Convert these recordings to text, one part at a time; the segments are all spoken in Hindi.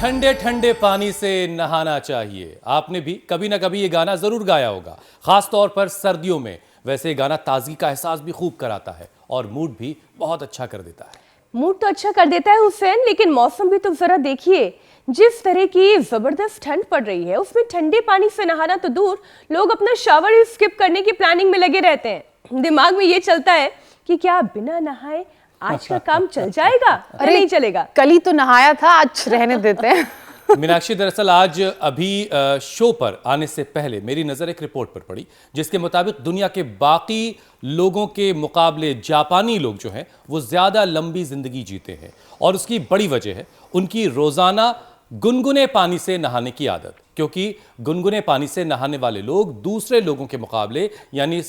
ठंडे ठंडे पानी से नहाना चाहिए। आपने भी कभी ना कभी ये गाना जरूर गाया होगा, खास तौर पर सर्दियों में। वैसे ये गाना ताजगी का एहसास भी खूब कराता है और मूड भी बहुत अच्छा कर देता है। मूड तो अच्छा कर देता है हुसैन, लेकिन मौसम भी तो जरा देखिए। जिस तरह की जबरदस्त ठंड पड़ रही है, उसमें ठंडे पानी से नहाना तो दूर, लोग अपना शावर ही स्किप करने की प्लानिंग में लगे रहते हैं। दिमाग में ये चलता है कि क्या बिना नहाए आज का काम चल जाएगा? अरे नहीं चलेगा। कल ही तो नहाया था, आज रहने देते हैं। मीनाक्षी, दरअसल आज अभी शो पर आने से पहले मेरी नज़र एक रिपोर्ट पर पड़ी, जिसके मुताबिक दुनिया के बाकी लोगों के मुकाबले जापानी लोग जो हैं वो ज़्यादा लंबी ज़िंदगी जीते हैं। और उसकी बड़ी वजह है उनकी रोज़ाना गुनगुने पानी से नहाने की आदत। क्योंकि गुनगुने पानी से नहाने वाले लोग दूसरे लोगों के मुकाबले, यानी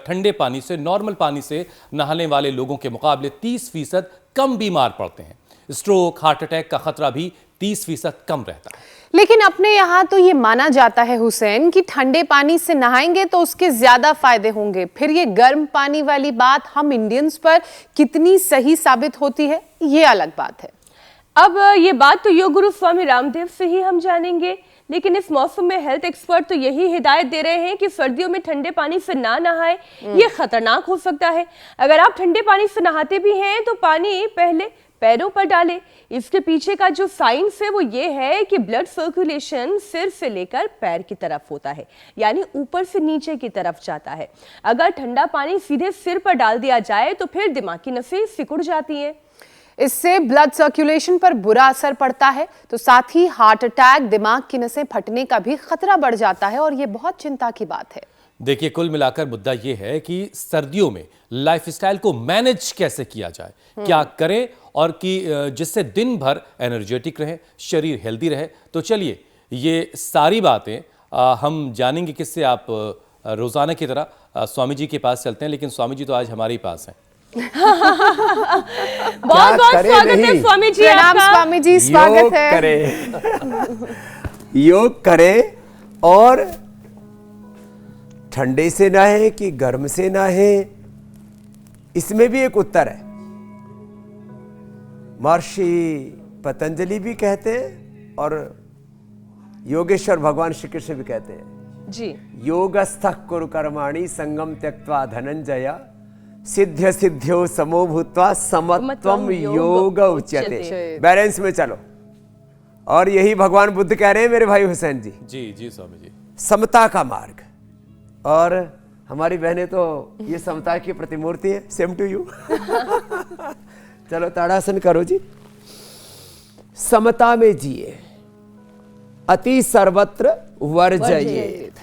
ठंडे पानी से, नॉर्मल पानी से नहाने वाले लोगों के मुकाबले 30% कम बीमार पड़ते हैं। स्ट्रोक, हार्ट अटैक का खतरा भी 30% कम रहता है। लेकिन अपने यहाँ तो ये माना जाता है हुसैन कि ठंडे पानी से नहाएंगे तो उसके ज्यादा फायदे होंगे। फिर ये गर्म पानी वाली बात हम इंडियंस पर कितनी सही साबित होती है, ये अलग बात है। अब ये बात तो योग गुरु स्वामी रामदेव से ही हम जानेंगे, लेकिन इस मौसम में हेल्थ एक्सपर्ट तो यही हिदायत दे रहे हैं कि सर्दियों में ठंडे पानी से ना नहाएं, ये खतरनाक हो सकता है। अगर आप ठंडे पानी से नहाते भी हैं तो पानी पहले पैरों पर डालें। इसके पीछे का जो साइंस है वो ये है कि ब्लड सर्कुलेशन सिर से लेकर पैर की तरफ होता है, यानी ऊपर से नीचे की तरफ जाता है। अगर ठंडा पानी सीधे सिर पर डाल दिया जाए तो फिर दिमाग की नसें सिकुड़ जाती हैं। इससे ब्लड सर्कुलेशन पर बुरा असर पड़ता है, तो साथ ही हार्ट अटैक, दिमाग की नसें फटने का भी खतरा बढ़ जाता है और ये बहुत चिंता की बात है। देखिए, कुल मिलाकर मुद्दा यह है कि सर्दियों में लाइफस्टाइल को मैनेज कैसे किया जाए, क्या करें और कि जिससे दिन भर एनर्जेटिक रहे, शरीर हेल्दी रहे। तो चलिए ये सारी बातें हम जानेंगे किससे। आप रोजाना की तरह स्वामी जी के पास चलते हैं, लेकिन स्वामी जी तो आज हमारे ही पास हैं। बहुत बहुत स्वागत है स्वामी जी। प्रणाम स्वामी जी, स्वागत है। योग करें और ठंडे से नहाए कि गर्म से नहाए, इसमें भी एक उत्तर है। महर्षि पतंजलि भी कहते हैं और योगेश्वर भगवान श्री कृष्ण भी कहते हैं जी, योगस्थः कुरु कर्माणि संगम त्यक्त्वा धनंजय सिद्ध्य सिद्ध्यो समो भूत्वा समत्वम योग उच्यते। बैलेंस में चलो। और यही भगवान बुद्ध कह रहे हैं मेरे भाई हुसैन जी। जी जी स्वामी जी, समता का मार्ग। और हमारी बहनें तो ये समता की प्रतिमूर्ति है। Same to you. चलो ताड़ासन करो जी। समता में जिए, अति सर्वत्र वर्जयेत।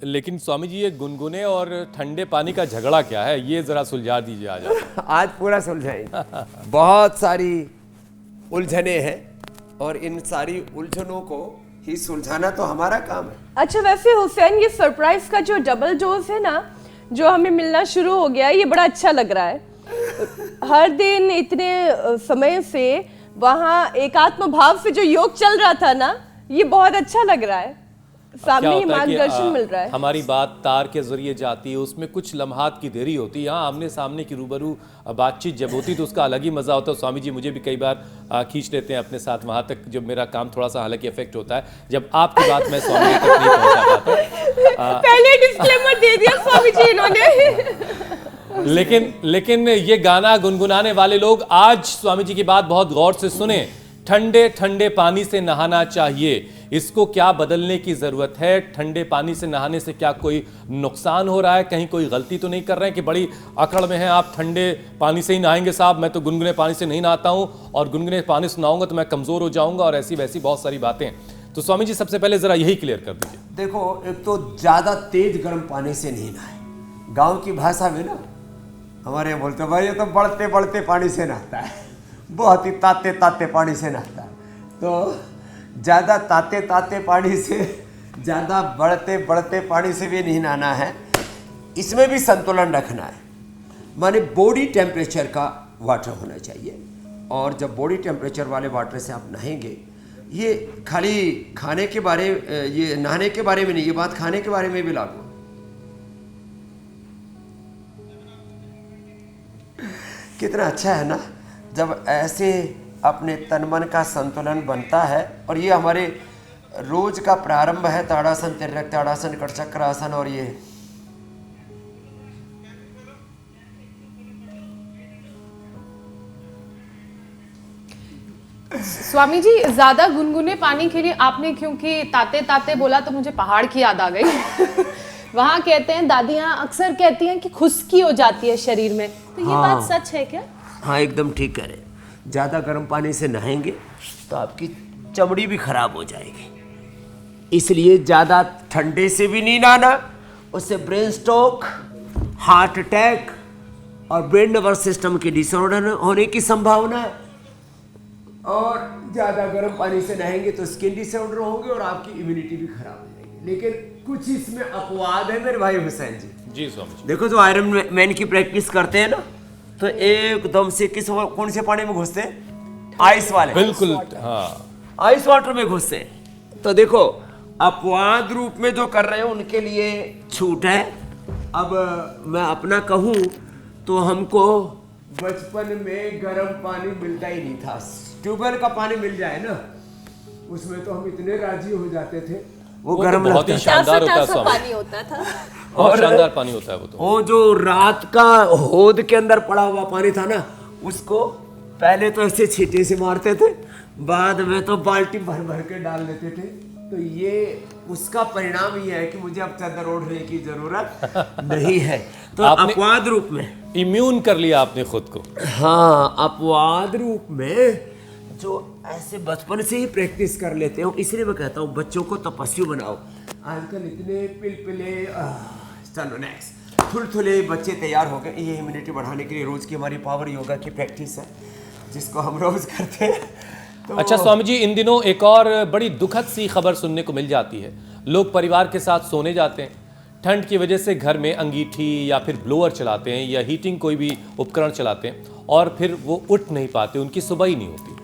लेकिन स्वामी जी, ये गुनगुने और ठंडे पानी का झगड़ा क्या है, ये जरा सुलझा दीजिए आज आप। आज पूरा सुलझाएंगे। बहुत सारी उलझने हैं और इन सारी उलझनों को ही सुलझाना तो हमारा काम है। अच्छा, वैसे हुसैन ये सरप्राइज का जो डबल डोज है ना, जो हमें मिलना शुरू हो गया, ये बड़ा अच्छा लग रहा है। हर दिन इतने समय से वहाँ एकात्म भाव से जो योग चल रहा था ना, ये बहुत अच्छा लग रहा है। सामने ही मार्गदर्शन मिल रहा है। हमारी बात तार के जरिए जाती है, उसमें कुछ लम्हात की देरी होती है। यहाँ आमने सामने की रूबरू बातचीत जब होती तो उसका अलग ही मजा होता है। स्वामी जी मुझे भी कई बार खींच लेते हैं अपने साथ वहां तक, जब मेरा काम थोड़ा सा हालांकि इफेक्ट होता है, जब आपकी बात मैं स्वामी तक नहीं पहुंचा पाता। पहले डिस्क्लेमर दे दिया स्वामी जी इन्होंने। लेकिन ये गाना गुनगुनाने वाले लोग आज स्वामी जी की बात बहुत गौर से सुने। ठंडे ठंडे पानी से नहाना चाहिए, इसको क्या बदलने की जरूरत है? ठंडे पानी से नहाने से क्या कोई नुकसान हो रहा है? कहीं कोई गलती तो नहीं कर रहे हैं कि बड़ी अकड़ में है, आप ठंडे पानी से ही नहाएंगे साहब, मैं तो गुनगुने पानी से नहीं नहाता हूं और गुनगुने पानी से नहाऊंगा तो मैं कमजोर हो जाऊंगा, और ऐसी वैसी बहुत सारी बातें। तो स्वामी जी सबसे पहले जरा यही क्लियर कर दीजिए। देखो, एक तो ज्यादा तेज गर्म पानी से नहीं नहाए। गांव की भाषा में ना हमारे यहाँ बोलते भाई ये तो बढ़ते बढ़ते पानी से नहाता है, बहुत ही ताते ताते पानी से नहाता है। तो ज़्यादा ताते ताते पानी से, ज़्यादा बढ़ते बढ़ते पानी से भी नहीं नहाना है। इसमें भी संतुलन रखना है, माने बॉडी टेम्परेचर का वाटर होना चाहिए। और जब बॉडी टेम्परेचर वाले वाटर से आप नहाएंगे, ये खाली खाने के बारे, ये नहाने के बारे में नहीं, ये बात खाने के बारे में भी लागू। कितना अच्छा है ना जब ऐसे अपने तन मन का संतुलन बनता है। और ये हमारे रोज का प्रारंभ है। ताड़ासन, तिर्यक ताड़ासन, कटचक्रासन। और ये स्वामी जी, ज्यादा गुनगुने पानी के लिए आपने क्योंकि ताते ताते बोला तो मुझे पहाड़ की याद आ गई। वहां कहते हैं, दादियां अक्सर कहती हैं कि खुश्की हो जाती है शरीर में, तो ये बात सच है क्या? हाँ, एकदम ठीक कह रहे हैं। ज़्यादा गर्म पानी से नहाएंगे तो आपकी चमड़ी भी खराब हो जाएगी, इसलिए ज़्यादा ठंडे से भी नहीं नहाना। उससे ब्रेन स्ट्रोक, हार्ट अटैक और ब्रेन नर्वस सिस्टम के डिसऑर्डर होने की संभावना है। और ज़्यादा गर्म पानी से नहाएंगे तो स्किन डिसऑर्डर होंगे और आपकी इम्यूनिटी भी खराब हो जाएगी। लेकिन कुछ इसमें अपवाद है मेरे भाई हुसैन जी। जी स्वामी जी। देखो, जो आयरन मैन की प्रैक्टिस करते हैं ना, तो एकदम से कौन से पानी में घुसते हैं? आइस वाले। बिल्कुल, हाँ, आइस वाटर में घुसते हैं। तो देखो, अपवाद रूप में जो कर रहे हैं उनके लिए छूट है। अब मैं अपना कहूँ तो हमको बचपन में गर्म पानी मिलता ही नहीं था। ट्यूबवेल का पानी मिल जाए ना, उसमें तो हम इतने राजी हो जाते थे। वो गर्म बहुत ही शानदार होता है स्वामी, पानी होता था। बहुत शानदार पानी होता है वो तो। वो जो रात का होद के अंदर पड़ा हुआ पानी था ना, उसको पहले तो ऐसे छींटे से मारते थे, बाद में तो बाल्टी भर भर के डाल देते थे। तो ये उसका परिणाम ये है कि मुझे अब चादर ओढ़ने की जरूरत नहीं है। तो अपवाद रूप में इम्यून कर लिया आपने खुद को। हाँ, अपवाद रूप में जो ऐसे बचपन से ही प्रैक्टिस कर लेते हो, इसलिए मैं कहता हूँ बच्चों को तपस्वी बनाओ। आजकल इतने पिलपिले, चलो नेक्स्ट, थुलथुले बच्चे तैयार हो गए। ये इम्यूनिटी बढ़ाने के लिए रोज की हमारी पावर योगा की प्रैक्टिस है, जिसको हम रोज करते हैं। तो अच्छा स्वामी जी, इन दिनों एक और बड़ी दुखद सी खबर सुनने को मिल जाती है। लोग परिवार के साथ सोने जाते हैं, ठंड की वजह से घर में अंगीठी या फिर ब्लोअर चलाते हैं या हीटिंग कोई भी उपकरण चलाते हैं, और फिर वो उठ नहीं पाते, उनकी सुबह ही नहीं होती।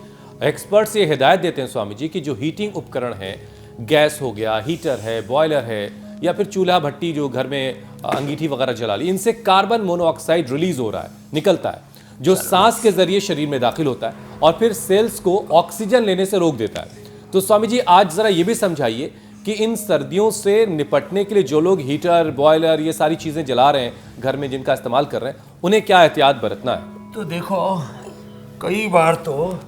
एक्सपर्ट्स ये हिदायत देते हैं स्वामी जी कि जो हीटिंग उपकरण है, गैस हो गया, हीटर है, बॉयलर है, या फिर चूल्हा भट्टी जो घर में अंगीठी वगैरह जला ली, इनसे कार्बन मोनोऑक्साइड रिलीज हो रहा है, निकलता है, जो सांस के जरिए शरीर में दाखिल होता है और फिर सेल्स को ऑक्सीजन लेने से रोक देता है। तो स्वामी जी, आज जरा ये भी समझाइए कि इन सर्दियों से निपटने के लिए जो लोग हीटर, बॉयलर, ये सारी चीजें जला रहे हैं घर में, जिनका इस्तेमाल कर रहे हैं, उन्हें क्या एहतियात बरतना है? तो देखो, कई बार तो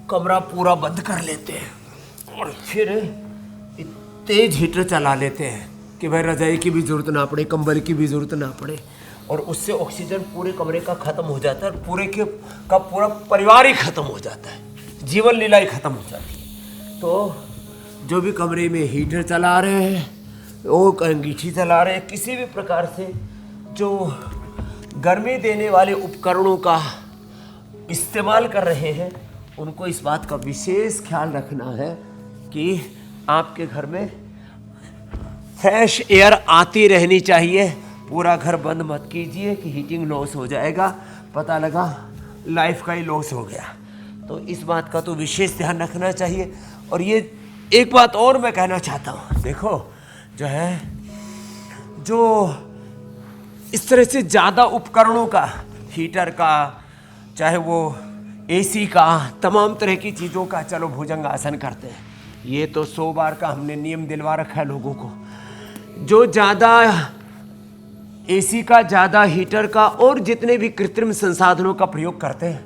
कमरा पूरा बंद कर लेते हैं और फिर तेज हीटर चला लेते हैं कि भाई रजाई की भी जरूरत ना पड़े, कंबल की भी जरूरत ना पड़े, और उससे ऑक्सीजन पूरे कमरे का खत्म हो जाता है, पूरे का पूरा परिवार ही खत्म हो जाता है, जीवन लीला ही खत्म हो जाती है। तो जो भी कमरे में हीटर चला रहे हैं, वो अंगीठी चला रहे हैं, किसी भी प्रकार से जो गर्मी देने वाले उपकरणों का इस्तेमाल कर रहे हैं, उनको इस बात का विशेष ख्याल रखना है कि आपके घर में फ्रेश एयर आती रहनी चाहिए। पूरा घर बंद मत कीजिए कि हीटिंग लॉस हो जाएगा, पता लगा लाइफ का ही लॉस हो गया। तो इस बात का तो विशेष ध्यान रखना चाहिए। और ये एक बात और मैं कहना चाहता हूँ, देखो जो है, जो इस तरह से ज़्यादा उपकरणों का, हीटर का, चाहे वो एसी का, तमाम तरह की चीज़ों का, चलो भुजंग आसन करते हैं, ये तो 100 बार का हमने नियम दिलवा रखा है लोगों को। जो ज़्यादा एसी का, ज़्यादा हीटर का और जितने भी कृत्रिम संसाधनों का प्रयोग करते हैं,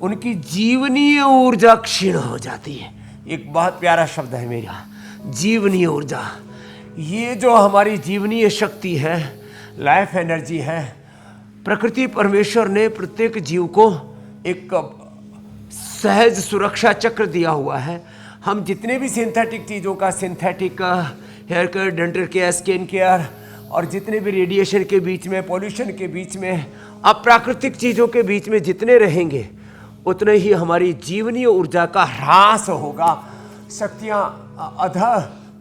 उनकी जीवनीय ऊर्जा क्षीण हो जाती है। एक बहुत प्यारा शब्द है मेरा, जीवनीय ऊर्जा। ये जो हमारी जीवनीय शक्ति है, लाइफ एनर्जी है, प्रकृति परमेश्वर ने प्रत्येक जीव को एक सहज सुरक्षा चक्र दिया हुआ है। हम जितने भी सिंथेटिक चीज़ों का, synthetic hair care, dental care, skin care, और जितने भी रेडिएशन के बीच में, पॉल्यूशन के बीच में, अप्राकृतिक चीज़ों के बीच में जितने रहेंगे, उतने ही हमारी जीवनीय ऊर्जा का ह्रास होगा, शक्तियाँ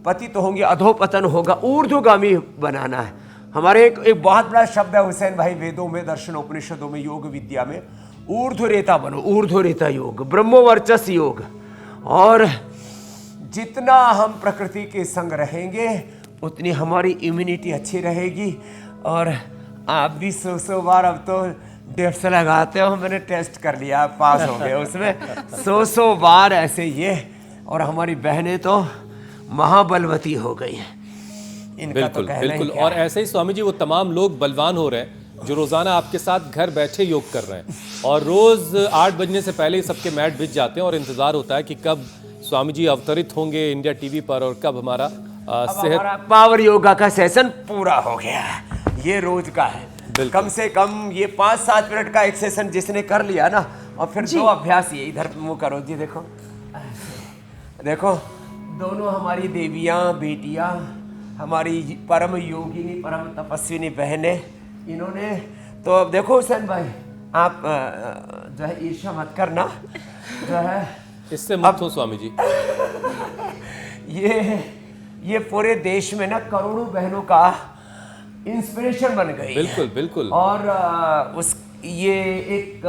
पतित होंगी, अधोपतन होगा, ऊर्ध्वगामी बनाना है। हमारे एक बहुत बड़ा शब्द है हुसैन भाई, वेदों में, दर्शन, उपनिषदों में, योग विद्या में, ऊर्ध्वरेता बनो, ऊर्ध्वरेता योग, ब्रह्मवर्चस योग। और जितना हम प्रकृति के संग रहेंगे, उतनी हमारी इम्यूनिटी अच्छी रहेगी। और आप भी 100 बार अब तो 150 लगाते हो, मैंने टेस्ट कर लिया, पास हो गए उसमें 100 बार ऐसे ये। और हमारी बहनें तो महाबलवती हो गई हैं, इनका तो बिल्कुल कहना ही बिल्कुल। क्या और है। ऐसे ही स्वामी जी वो तमाम लोग बलवान हो रहे हैं जो रोजाना आपके साथ घर बैठे योग कर रहे हैं, और रोज 8 बजने से पहले ही सबके मैट बिछ जाते हैं और इंतजार होता है कि कब स्वामी जी अवतरित होंगे इंडिया टीवी पर और कब हमारा अब सेहत। हमारा पावर योगा का सेशन पूरा हो गया है, ये रोज का है। कम से कम ये 5-7 मिनट का एक सेशन जिसने कर लिया ना, और फिर 2 अभ्यास ये इधर मुंह करो जी, देखो देखो, दोनों हमारी देवियाँ बेटियाँ, हमारी परम योगिनी परम तपस्विनी बहनें, इन्होंने तो अब देखो हुसैन भाई, आप जो है ईर्ष्या मत करना, जो है इससे मुक्त हो स्वामी जी। ये पूरे देश में ना करोड़ों बहनों का इंस्पिरेशन बन गई। बिल्कुल बिल्कुल। और ये एक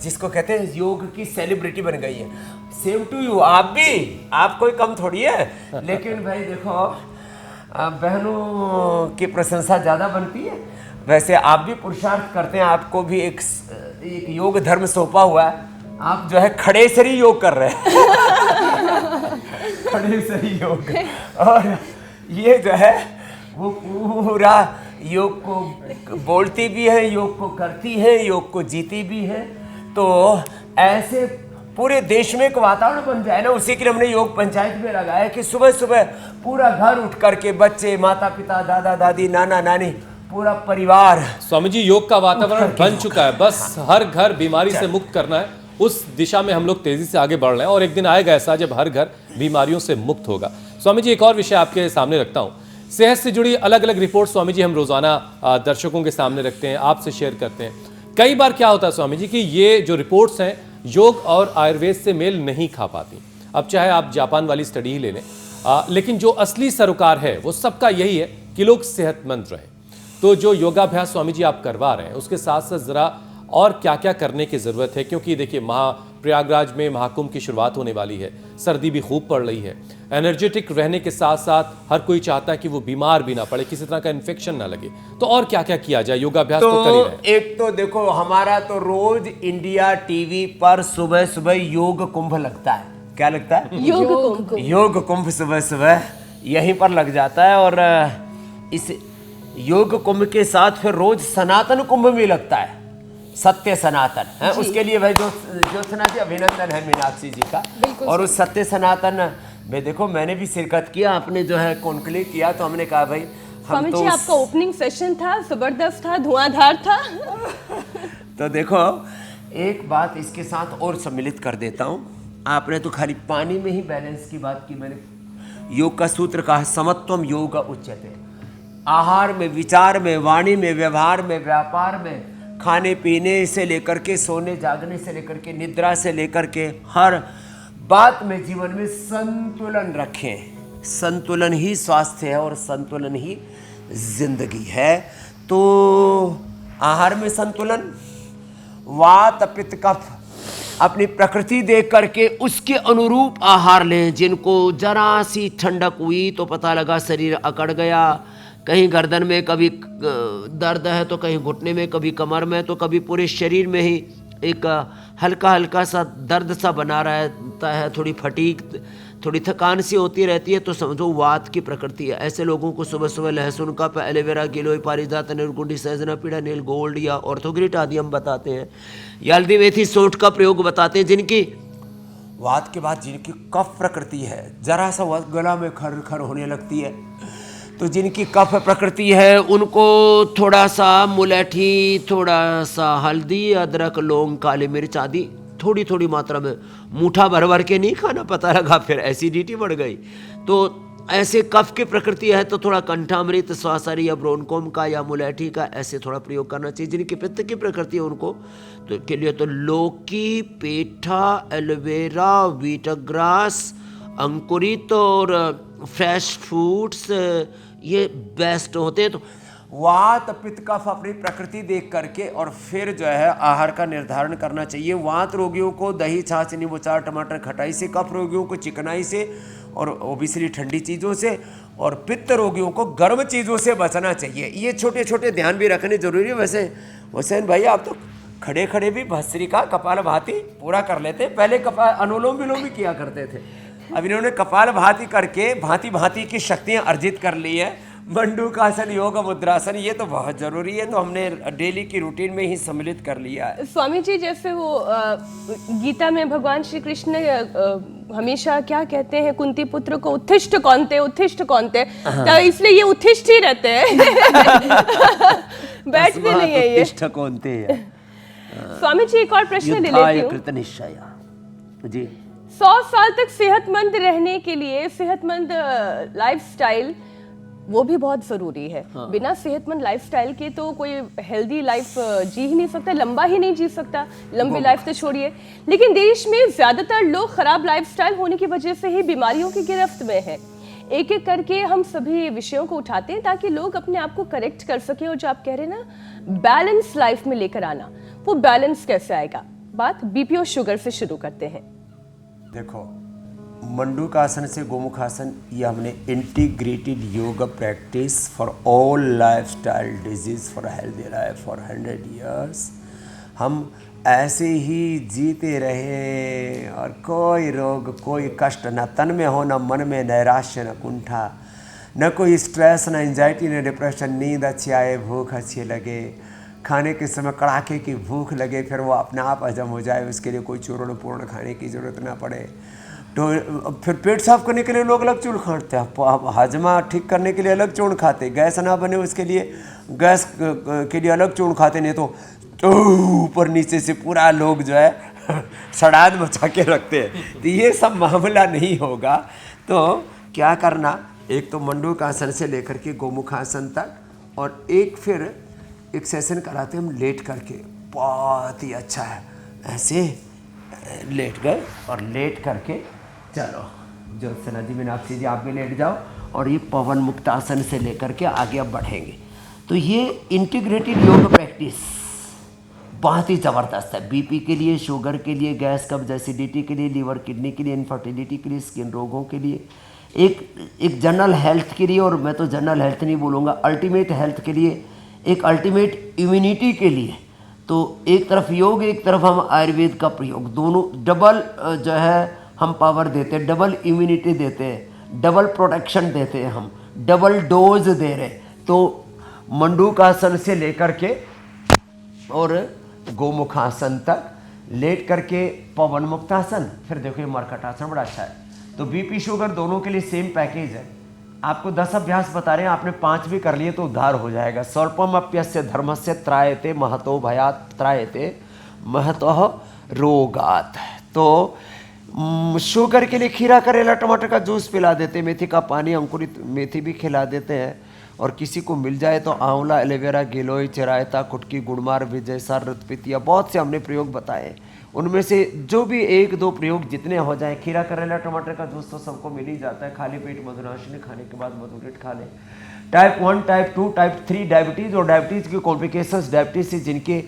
जिसको कहते हैं योग की सेलिब्रिटी बन गई है। सेम टू यू, आप भी, आप कोई कम थोड़ी है। लेकिन भाई देखो, बहनों की प्रशंसा ज़्यादा बनती है। वैसे आप भी पुरुषार्थ करते हैं, आपको भी एक योग धर्म सौंपा हुआ है। आप जो है खड़े से ही योग कर रहे हैं खड़े से ही योग। और ये जो है वो पूरा योग को बोलती भी है, योग को करती है, योग को जीती भी है। तो ऐसे पूरे देश में एक वातावरण बन जाए ना, उसी के लिए हमने योग पंचायत में लगाया कि सुबह सुबह पूरा घर उठ करके बच्चे, माता पिता, दादा दादी, नाना नानी, पूरा परिवार। स्वामी जी योग का वातावरण बन चुका है, बस हर घर बीमारी से मुक्त करना है, उस दिशा में हम लोग तेजी से आगे बढ़ रहे हैं। और एक दिन आएगा ऐसा जब हर घर बीमारियों से मुक्त होगा। स्वामी जी एक और विषय आपके सामने रखता हूँ, सेहत से जुड़ी अलग अलग रिपोर्ट स्वामी जी हम रोजाना दर्शकों के सामने रखते हैं, आपसे शेयर करते हैं। कई बार क्या होता है स्वामी जी कि ये जो रिपोर्ट्स हैं योग और आयुर्वेद से मेल नहीं खा पाती। अब चाहे आप जापान वाली स्टडी ही ले लें, लेकिन जो असली सरोकार है वो सबका यही है कि लोग सेहतमंद रहें। तो जो योगाभ्यास स्वामी जी आप करवा रहे हैं उसके साथ साथ जरा और क्या क्या करने की ज़रूरत है, क्योंकि देखिए प्रयागराज में महाकुंभ की शुरुआत होने वाली है, सर्दी भी खूब पड़ रही है। एनर्जेटिक रहने के साथ साथ हर कोई चाहता है कि वो बीमार भी ना पड़े, किसी तरह का इन्फेक्शन ना लगे। तो और क्या क्या किया जाए? योगाभ्यास तो कर ही रहे हैं। एक तो देखो, हमारा तो रोज इंडिया टीवी पर सुबह सुबह योग कुंभ लगता है। क्या लगता है? योग कुंभ सुबह सुबह यहीं पर लग जाता है। और इस योग कुंभ के साथ फिर रोज सनातन कुंभ भी लगता है, सत्य सनातन है। उसके लिए भाई ज्योत्सना जी अभिनंदन है मीनाक्षी जी का। और उस सत्य सनातन में देखो मैंने भी शिरकत किया, आपने जो है कॉन्क्लेव किया, तो हमने कहा भाई स्वामी जी आपका ओपनिंग सेशन था, जबरदस्त था, धुआंधार था। तो देखो एक बात इसके साथ और सम्मिलित कर देता हूँ। आपने तो खाली पानी में ही बैलेंस की बात की, मैंने योग का सूत्र कहा समत्वम योग उच्यते। आहार में, विचार में, वाणी में, व्यवहार में, व्यापार में, खाने पीने से लेकर के सोने जागने से लेकर के निद्रा से लेकर के हर बात में जीवन में संतुलन रखें। संतुलन ही स्वास्थ्य है और संतुलन ही जिंदगी है। तो आहार में संतुलन, वात पित्त कफ, अपनी प्रकृति देख करके उसके अनुरूप आहार लें। जिनको जरा सी ठंडक हुई तो पता लगा शरीर अकड़ गया, कहीं गर्दन में कभी दर्द है तो कहीं घुटने में, कभी कमर में, तो कभी पूरे शरीर में ही एक हल्का हल्का सा दर्द सा बना रहता है, थोड़ी फटीक, थोड़ी थकान सी होती रहती है, तो समझो वात की प्रकृति है। ऐसे लोगों को सुबह सुबह लहसुन का, एलोवेरा, गिलोय, पारिजात, निर्गुंडी, सहजना, पीड़ा, नील गोल्ड या ऑर्थोग्रिट आदि हम बताते हैं, या हल्दी मेथी सौंठ का प्रयोग बताते हैं। जिनकी वात के बाद जिनकी कफ प्रकृति है, जरा सा गला में खर खर होने लगती है, तो जिनकी कफ प्रकृति है उनको थोड़ा सा मुलैठी, थोड़ा सा हल्दी, अदरक, लौंग, काली मिर्च आदि थोड़ी थोड़ी मात्रा में मुट्ठा भर भर के नहीं खाना, पता लगा फिर एसिडिटी बढ़ गई। तो ऐसे कफ की प्रकृति है तो थोड़ा कंठामृत, स्वासरी या ब्रोनकोम का या मुलैठी का ऐसे थोड़ा प्रयोग करना चाहिए। जिनकी पित्त की प्रकृति है उनको तो के लिए तो लौकी, पेठा, एलोवेरा, वीटग्रास, अंकुरित और फ्रेश फ्रूट्स ये बेस्ट होते हैं। तो वात पित्त कफ अपनी प्रकृति देख करके और फिर जो है आहार का निर्धारण करना चाहिए। वात रोगियों को दही, छाछ, नींबू चार, टमाटर खटाई से, कफ रोगियों को चिकनाई से और ओबियसली ठंडी चीज़ों से, और पित्त रोगियों को गर्म चीज़ों से बचना चाहिए। ये छोटे छोटे ध्यान भी रखने जरूरी है। वैसे हुसैन भाई आप तो खड़े खड़े भी भस्त्रिका कपालभाति पूरा कर लेते। पहले अनुलोम विलोम भी किया करते थे। अब इन्होंने कपालभाति करके भांति भांति की शक्तियां अर्जित कर ली है। मंडूकासन, योग मुद्रासन, ये तो बहुत जरूरी है, तो हमने डेली की रूटीन में ही सम्मिलित कर लिया है। स्वामी जी, जैसे वो गीता में भगवान श्री कृष्ण हमेशा क्या कहते हैं कुंती पुत्र को, उत्तिष्ठ कौन्तेय, उत्तिष्ठ कौन्तेय, तो इसलिए ये उत्तिष्ठ ही रहते हैं। बैठते नहीं है ये। उत्तिष्ठ कौन्तेय। स्वामी जी, एक और प्रश्न ले लेती हूँ। कृत निश्चय जी। 100 साल तक सेहतमंद रहने के लिए सेहतमंद लाइफस्टाइल वो भी बहुत जरूरी है। हाँ। बिना सेहतमंद लाइफस्टाइल के तो कोई हेल्दी लाइफ जी ही नहीं सकता, लंबा ही नहीं जी सकता। लंबी लाइफ तो छोड़िए, लेकिन देश में ज्यादातर लोग खराब लाइफस्टाइल होने की वजह से ही बीमारियों की गिरफ्त में हैं। एक एक करके हम सभी विषयों को उठाते हैं ताकि लोग अपने आप को करेक्ट कर सके। और जो आप कह रहे हैं ना, बैलेंस लाइफ में लेकर आना, वो बैलेंस कैसे आएगा? बात बीपी और शुगर से शुरू करते हैं। देखो, मंडूकासन से गोमुखासन, ये हमने integrated yoga practice for all lifestyle disease for healthy life for 100 years. हम ऐसे ही जीते रहे और कोई रोग, कोई कष्ट न तन में हो, न मन में नैराश्य, न कुंठा, न कोई स्ट्रेस, न एंजाइटी, न डिप्रेशन। नींद अच्छी आए, भूख अच्छी लगे, खाने के समय कड़ाके की भूख लगे, फिर वो अपने आप हजम हो जाए, उसके लिए कोई चूर्ण पूर्ण खाने की ज़रूरत ना पड़े। तो फिर पेट साफ करने के लिए लोग अलग चूर्ण खाते हैं, हाजमा ठीक करने के लिए अलग चूर्ण खाते, गैस ना बने उसके लिए गैस के लिए अलग चूर्ण खाते, नहीं तो ऊपर नीचे से पूरा लोग जो है सड़ाद मचा के रखते हैं। तो ये सब मामला नहीं होगा। तो क्या करना, एक तो मंडूकासन से लेकर के गोमुखासन तक, और फिर एक सेशन कराते हम लेट करके, बहुत ही अच्छा है। ऐसे लेट गए और लेट करके चलो, ज्योत्सना जी, मीनाक्षी जी, आप भी लेट जाओ, और ये पवन मुक्त आसन से लेकर के आगे अब बढ़ेंगे। तो ये इंटीग्रेटेड योग प्रैक्टिस बहुत ही ज़बरदस्त है। बीपी के लिए, शुगर के लिए, गैस कब्ज एसिडिटी के लिए, लीवर किडनी के लिए, इनफर्टिलिटी के लिए, स्किन रोगों के लिए, एक जनरल हेल्थ के लिए, और मैं तो जनरल हेल्थ नहीं बोलूँगा, अल्टीमेट हेल्थ के लिए, एक अल्टीमेट इम्यूनिटी के लिए। तो एक तरफ योग, एक तरफ हम आयुर्वेद का प्रयोग, दोनों डबल जो है हम पावर देते हैं, डबल इम्यूनिटी देते हैं, डबल प्रोटेक्शन देते हैं, हम डबल डोज दे रहे। तो मंडूकासन से लेकर के और गोमुखासन तक लेट करके पवन मुक्तासन, फिर देखो ये मरकटासन बड़ा अच्छा है। तो बीपी शुगर दोनों के लिए सेम पैकेज है। आपको 10 अभ्यास बता रहे हैं, आपने 5 भी कर लिए तो उद्धार हो जाएगा। स्वल्पम अप्यस्य धर्मस्य त्रायते महतो भयात् त्रायते महतः रोगात्। तो शुगर के लिए खीरा, करेला, टमाटर का जूस पिला देते, मेथी का पानी, अंकुरित मेथी भी खिला देते हैं, और किसी को मिल जाए तो आंवला, एलोवेरा, गिलोय, चिरायता, कुटकी, गुड़मार, विजयसार, रतपितिया, बहुत से हमने प्रयोग बताए। उनमें से जो भी 1-2 प्रयोग जितने हो जाए, खीरा, करेला, टमाटर का जूस तो सबको मिल ही जाता है, खाली पेट मधुनाशिनी, खाने के बाद मधुरेट खा लें। टाइप 1, टाइप 2, टाइप 3 डायबिटीज़ और डायबिटीज़ की कॉम्प्लिकेशंस, डायबिटीज़ से जिनके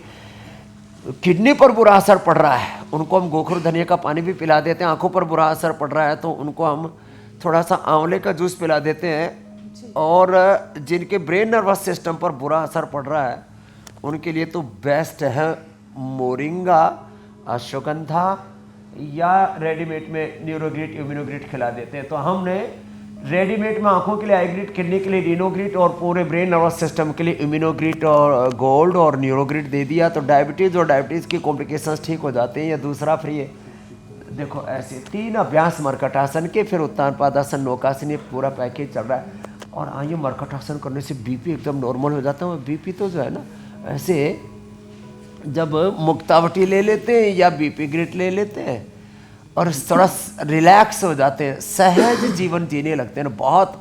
किडनी पर बुरा असर पड़ रहा है, उनको हम गोखरू धनिया का पानी भी पिला देते हैं। आंखों पर बुरा असर पड़ रहा है तो उनको हम थोड़ा सा आंवले का जूस पिला देते हैं। और जिनके ब्रेन नर्वस सिस्टम पर बुरा असर पड़ रहा है, उनके लिए तो बेस्ट है मोरिंगा, अश्वगंधा, या रेडीमेड में न्यूरोग्रिट, इम्यूनोग्रिट खिला देते हैं। तो हमने रेडीमेड में आंखों के लिए आईग्रिट, किडनी के लिए रिनोग्रिट, और पूरे ब्रेन नर्वस सिस्टम के लिए इम्यूनोग्रिट और गोल्ड और न्यूरोग्रिट दे दिया। तो डायबिटीज़ और डायबिटीज़ की कॉम्प्लिकेशंस ठीक हो जाते हैं। या दूसरा फ्री है, देखो ऐसे 3 अभ्यास मरकटासन के, फिर उत्तानपादासन, नौकासन, ये पूरा पैकेज चल रहा है। और आइए, मरकटासन करने से बीपी एकदम नॉर्मल हो जाता है। बीपी तो जो है ना, ऐसे जब मुक्तावटी ले लेते हैं या बीपी ग्रिट ले लेते हैं और थोड़ा रिलैक्स हो जाते हैं, सहज जीवन जीने लगते हैं ना, बहुत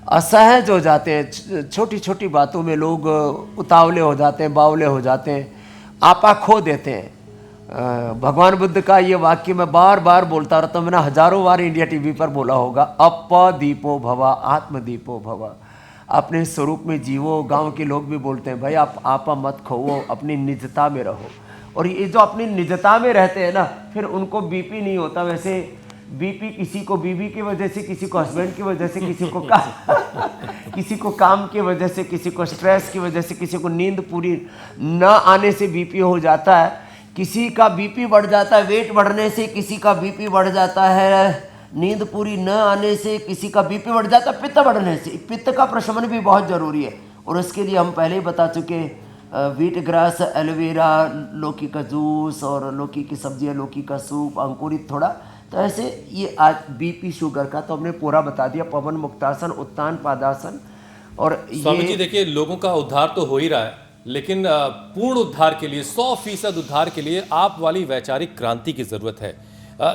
असहज हो जाते हैं। छोटी छोटी बातों में लोग उतावले हो जाते हैं, बावले हो जाते हैं, आपा खो देते हैं। भगवान बुद्ध का ये वाक्य मैं बार बार बोलता रहता हूँ, मैंने हजारों बार इंडिया टीवी पर बोला होगा, अपदीपो भवा आत्मदीपो भवा। अपने स्वरूप में जीवो। गांव के लोग भी बोलते हैं, भाई आप आपा मत खोवो, अपनी निजता में रहो। और ये जो अपनी निजता में रहते हैं ना, फिर उनको बीपी नहीं होता। वैसे बीपी किसी को बीवी की वजह से, किसी को हस्बैंड की वजह से, किसी को काम की वजह से, किसी को स्ट्रेस की वजह से, किसी को नींद पूरी न आने से बीपी हो जाता है, किसी का बीपी बढ़ जाता है वेट बढ़ने से, किसी का बीपी बढ़ जाता है नींद पूरी न आने से, किसी का बीपी बढ़ जाता है पित्त बढ़ने से। पित्त का प्रशमन भी बहुत ज़रूरी है और उसके लिए हम पहले ही बता चुके, व्हीट ग्रास, एलोवेरा, लौकी का जूस और लौकी की सब्जियाँ, लौकी का सूप, अंकुरित थोड़ा। तो ऐसे ये आज बीपी शुगर का तो हमने पूरा बता दिया, पवन मुक्तासन, उत्तान पादासन। और स्वामी जी देखिए, लोगों का उद्धार तो हो ही रहा है, लेकिन पूर्ण उद्धार के लिए, 100% उद्धार के लिए आप वाली वैचारिक क्रांति की जरूरत है।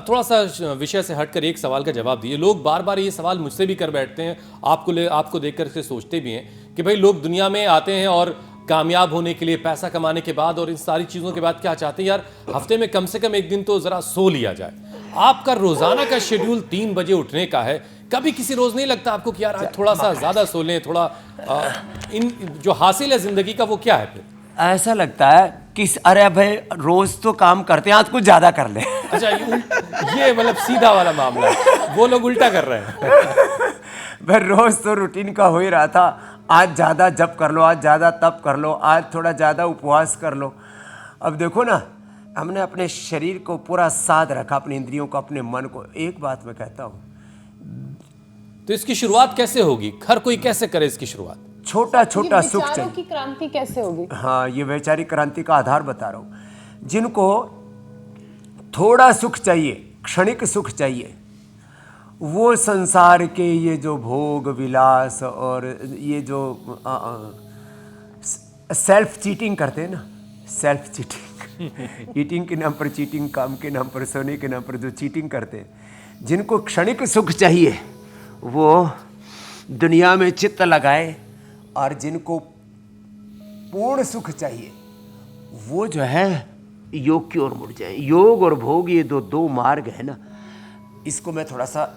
थोड़ा सा विषय से हटकर एक सवाल का जवाब दिए। लोग बार बार ये सवाल मुझसे भी कर बैठते हैं, आपको देखकर के सोचते भी हैं कि भाई लोग दुनिया में आते हैं और कामयाब होने के लिए, पैसा कमाने के बाद और इन सारी चीज़ों के बाद क्या चाहते हैं, यार हफ्ते में कम से कम एक दिन तो ज़रा सो लिया जाए। आपका रोज़ाना का शेड्यूल 3 बजे उठने का है, कभी किसी रोज़ नहीं लगता आपको कि यार आज थोड़ा सा ज़्यादा सो लें, थोड़ा इन जो हासिल है ज़िंदगी का वो क्या है फिर? ऐसा लगता है कि अरे भाई रोज़ तो काम करते हैं, आज कुछ ज़्यादा कर ले। अच्छा, ये मतलब सीधा वाला मामला है, वो लोग उल्टा कर रहे हैं। भाई रोज़ तो रूटीन का हो ही रहा था, आज ज़्यादा जप कर लो, आज ज़्यादा तप कर लो, आज थोड़ा ज़्यादा उपवास कर लो। अब देखो ना, हमने अपने शरीर को पूरा साध रखा, अपने इंद्रियों को, अपने मन को। एक बात मैं कहता हूँ, तो इसकी शुरुआत कैसे होगी? हर कोई कैसे करे इसकी शुरुआत? छोटा छोटा सुख विचारों चाहिए। की क्रांति कैसे होगी? हाँ, ये वैचारिक क्रांति का आधार बता रहा हूँ। जिनको थोड़ा सुख चाहिए, क्षणिक सुख चाहिए, वो संसार के ये जो भोग विलास और ये जो सेल्फ चीटिंग करते हैं ना, सेल्फ चीटिंग ईटिंग के नाम पर चीटिंग, काम के नाम पर, सोने के नाम पर जो चीटिंग करते हैं, जिनको क्षणिक सुख चाहिए वो दुनिया में चित्त लगाए, और जिनको पूर्ण सुख चाहिए वो जो है योग की ओर मुड़ जाए। योग और भोग ये दो मार्ग है ना, इसको मैं थोड़ा सा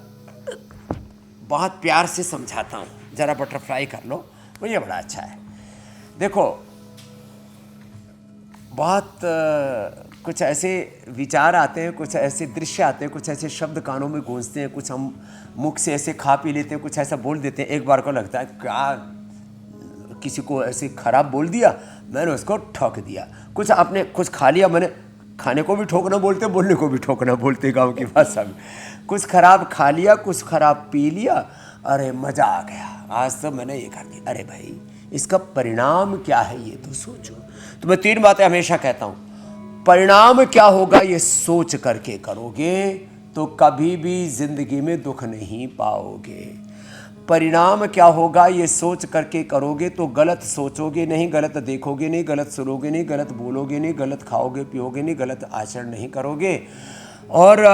बहुत प्यार से समझाता हूँ, ज़रा बटरफ्लाई कर लो, मुझे बड़ा अच्छा है। देखो, बहुत कुछ ऐसे विचार आते हैं, कुछ ऐसे दृश्य आते हैं, कुछ ऐसे शब्द कानों में गूंजते हैं, कुछ हम मुख से ऐसे खा पी लेते हैं, कुछ ऐसा बोल देते हैं, एक बार को लगता है क्या किसी को ऐसे खराब बोल दिया, मैंने उसको ठोक दिया। कुछ आपने कुछ खा लिया, मैंने, खाने को भी ठोकना बोलते, बोलने को भी ठोकना बोलते गाँव की भाषा में। कुछ खराब खा लिया, कुछ खराब पी लिया, अरे मज़ा आ गया, आज तो मैंने ये कर दिया। अरे भाई, इसका परिणाम क्या है ये तो सोचो। तो मैं 3 बातें हमेशा कहता हूँ, परिणाम क्या होगा ये सोच करके करोगे तो कभी भी जिंदगी में दुख नहीं पाओगे। परिणाम क्या होगा ये सोच करके करोगे तो गलत सोचोगे नहीं, गलत देखोगे नहीं, गलत सुनोगे नहीं, गलत बोलोगे नहीं, गलत खाओगे पियोगे नहीं, गलत आचरण नहीं करोगे। और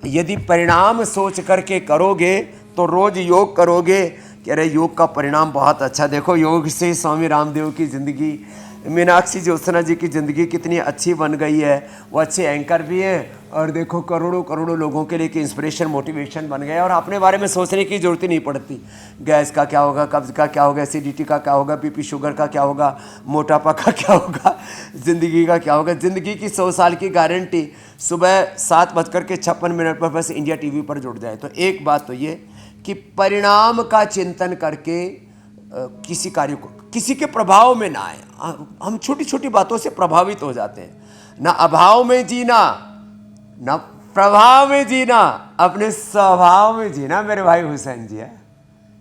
यदि परिणाम सोच करके करोगे तो रोज़ योग करोगे कि अरे योग का परिणाम बहुत अच्छा। देखो, योग से स्वामी रामदेव की ज़िंदगी, मीनाक्षी ज्योत्सना जी की ज़िंदगी कितनी अच्छी बन गई है। वो अच्छे एंकर भी हैं और देखो करोड़ों करोड़ों लोगों के लिए इंस्पिरेशन, मोटिवेशन बन गए और अपने बारे में सोचने की ज़रूरत ही नहीं पड़ती। गैस का क्या होगा, कब्ज़ का क्या होगा, एसिडिटी का क्या होगा, बीपी शुगर का क्या होगा, मोटापा का क्या होगा, ज़िंदगी का क्या होगा। ज़िंदगी की 100 साल की गारंटी सुबह 7:56 पर बस इंडिया टीवी पर जुड़ जाए। तो एक बात तो ये कि परिणाम का चिंतन करके किसी कार्य को, किसी के प्रभाव में ना आए। हम छोटी छोटी बातों से प्रभावित हो जाते हैं। ना अभाव में जीना, ना प्रभाव में जीना, अपने स्वभाव में जीना, मेरे भाई हुसैन जी है।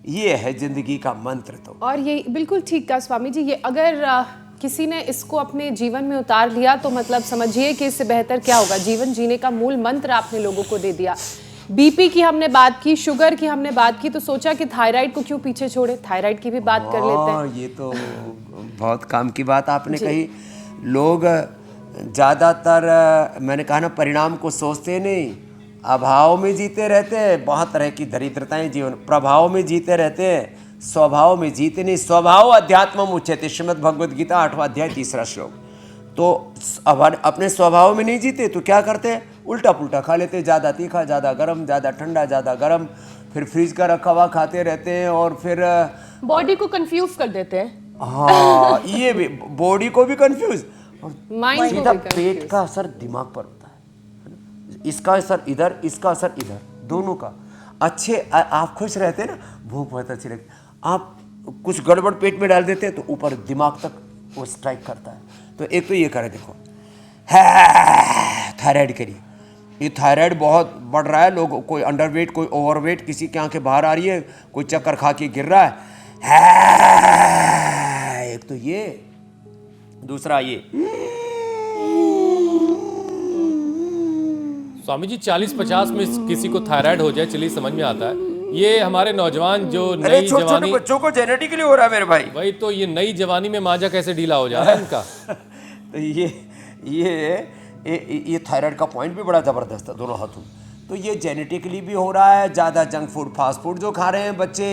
ये है जिंदगी का मंत्र। तो और ये बिल्कुल ठीक कहा स्वामी जी। ये अगर किसी ने इसको अपने जीवन में उतार लिया तो मतलब समझिए कि इससे बेहतर क्या होगा। जीवन जीने का मूल मंत्र आपने लोगों को दे दिया। बीपी की हमने बात की, शुगर की हमने बात की, तो सोचा कि थायराइड को क्यों पीछे छोड़े, थायराइड की भी बात कर लेते हैं। ये तो बहुत काम की बात आपने कही। लोग ज़्यादातर, मैंने कहा ना, परिणाम को सोचते नहीं, अभाव में जीते रहते हैं। बहुत तरह की दरिद्रताएं जीवन, प्रभाव में जीते रहते हैं, स्वभाव में जीते नहीं। स्वभाव अध्यात्म उच्यते, श्रीमद् भगवद गीता 8वां अध्याय 3रा श्लोक। तो अपने स्वभाव में नहीं जीते तो क्या करते हैं, उल्टा पुल्टा खा लेते हैं, ज़्यादा तीखा, ज़्यादा गर्म, ज़्यादा ठंडा, ज़्यादा गर्म, फिर फ्रिज का रखा हुआ खाते रहते हैं और फिर बॉडी को कंफ्यूज कर देते हैं। हाँ, ये भी बॉडी को भी कंफ्यूज और माइंड सीधा पेट का असर दिमाग पर होता है। इसका असर इधर, इसका असर इधर, दोनों का अच्छे। आप खुश रहते हैं ना, भूख बहुत अच्छी लगती। आप कुछ गड़बड़ पेट में डाल देते हैं तो ऊपर दिमाग तक वो स्ट्राइक करता है। तो एक तो ये करें, देखो थायराइड के लिए, ये थायराइड बहुत बढ़ रहा है। लोग, कोई अंडरवेट, कोई ओवरवेट, किसी की आंखें बाहर आ रही है, कोई चक्कर खा के गिर रहा है। एक तो ये, दूसरा ये। स्वामी जी 40-50 में किसी को थायराइड हो जाए, चलिए समझ में आता है। ये हमारे नौजवान जो नई छोटे जवानी, बच्चों को जेनेटिकली हो रहा है मेरे भाई। वही तो, ये नई जवानी में मांझा कैसे ढीला हो जा रहा है इनका। तो ये थायराइड का पॉइंट भी बड़ा ज़बरदस्त है दोनों हाथों। तो ये जेनेटिकली भी हो रहा है। ज़्यादा जंक फूड, फास्ट फूड जो खा रहे हैं बच्चे,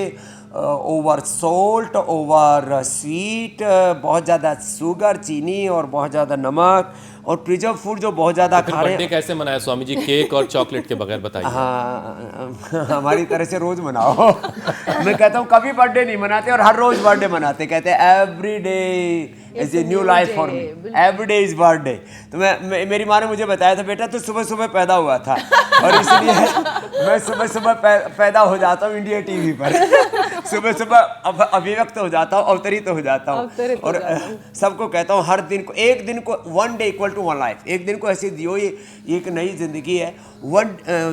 ओवर सोल्ट, ओवर स्वीट, बहुत ज़्यादा शुगर, चीनी और बहुत ज़्यादा नमक, और प्रिजर्व फूड जो बहुत ज़्यादा खा रहे बर्थडे हैं। कैसे मनाया स्वामी जी, केक और चॉकलेट के बगैर, बताइए। हाँ, हमारी तरह से रोज मनाओ। मैं कहता हूँ कभी बर्थडे नहीं मनाते और हर रोज बर्थडे मनाते। कहते हैं every day is a new life for me, every day is birthday. तो मेरी माँ ने मुझे बताया था, बेटा तो सुबह सुबह पैदा हुआ था और इसलिए मैं सुबह सुबह पैदा हो जाता हूँ इंडिया टीवी पर। सुबह सुबह अभिव्यक्त हो जाता हूँ, अवतरित हो जाता हूँ। और सबको कहता हूँ हर दिन को, एक दिन को, one day equal to one life. एक दिन को ऐसे दियो, ये एक नई जिंदगी है।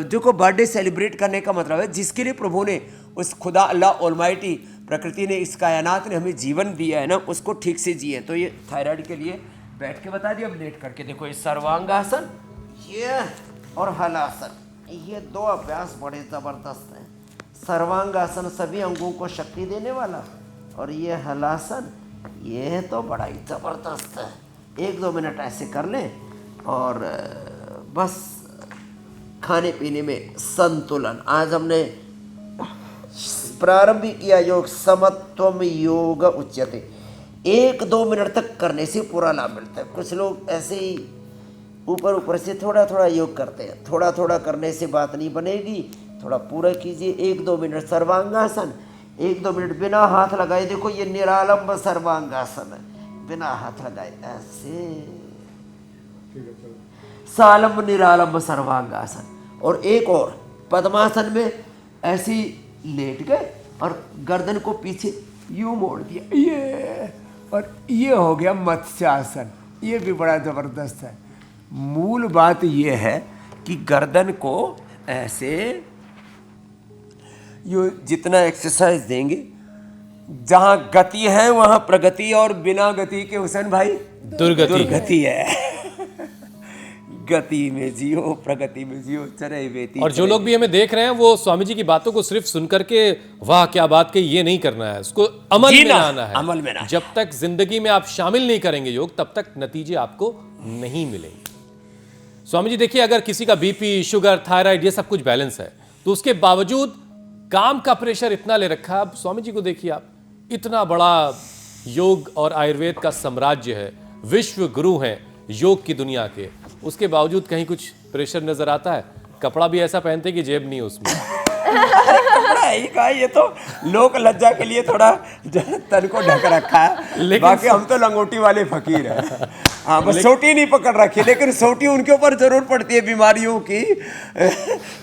जो को बर्थडे सेलिब्रेट करने का मतलब है जिसके लिए प्रभु ने, उस खुदा अल्लाह ऑलमाइटी, प्रकृति ने, इस कायनात ने हमें जीवन दिया है ना, उसको ठीक से जिए। तो ये थायराइड के लिए बैठ के बता दिया। अब लेट करके देखो, ये सर्वांगासन ये और हलासन, ये दो अभ्यास बड़े ज़बरदस्त हैं। सर्वांगासन सभी अंगों को शक्ति देने वाला, और ये हलासन ये तो बड़ा ही ज़बरदस्त है। 1-2 मिनट ऐसे कर लें और बस खाने पीने में संतुलन। आज हमने प्रारंभ किया योग, समत्वम योग उच्यते। 1-2 मिनट तक करने से पूरा लाभ मिलता है। कुछ लोग ऐसे ही ऊपर ऊपर से थोड़ा थोड़ा योग करते हैं। थोड़ा थोड़ा करने से बात नहीं बनेगी, थोड़ा पूरा कीजिए। 1-2 मिनट सर्वांगासन, 1-2 मिनट बिना हाथ लगाए। देखो ये निरालंब सर्वांगासन है, बिना हाथ लगाए ऐसे, सालंब निरालंब सर्वांगासन। और एक और पद्मासन में ऐसे लेट गए और गर्दन को पीछे यूं मोड़ दिया, ये, और ये हो गया मत्स्यासन। ये भी बड़ा ज़बरदस्त है। मूल बात ये है कि गर्दन को ऐसे यो जितना एक्सरसाइज देंगे, जहाँ गति है वहाँ प्रगति, और बिना गति के हुसैन भाई दुर्गति है। गति में जियो, प्रगति में जियो, चरे बेती। और जो लोग भी हमें देख रहे हैं वो स्वामी जी की बातों को सिर्फ सुन करके वाह क्या बात कही, ये नहीं करना है, उसको अमल में लाना है। अमल में जब तक जिंदगी में आप शामिल नहीं करेंगे योग, तब तक नतीजे आपको नहीं मिलेंगे। स्वामी जी देखिए, अगर किसी का बीपी, शुगर, थायराइड, ये सब कुछ बैलेंस है, तो उसके बावजूद काम का प्रेशर इतना ले रखा है। अब स्वामी जी को देखिए आप, इतना बड़ा योग और आयुर्वेद का साम्राज्य है, विश्व गुरु हैं योग की दुनिया के, उसके बावजूद कहीं कुछ प्रेशर नजर आता है? कपड़ा भी ऐसा पहनते कि जेब नहीं उसमें। कपड़ा ही का, ये तो लोक लज्जा के लिए थोड़ा तन को ढक रखा है, बाकी हम तो लंगोटी वाले फकीर हैं। हाँ, बस सोटी नहीं पकड़ रखी, लेकिन सोटी उनके ऊपर जरूर पड़ती है बीमारियों की,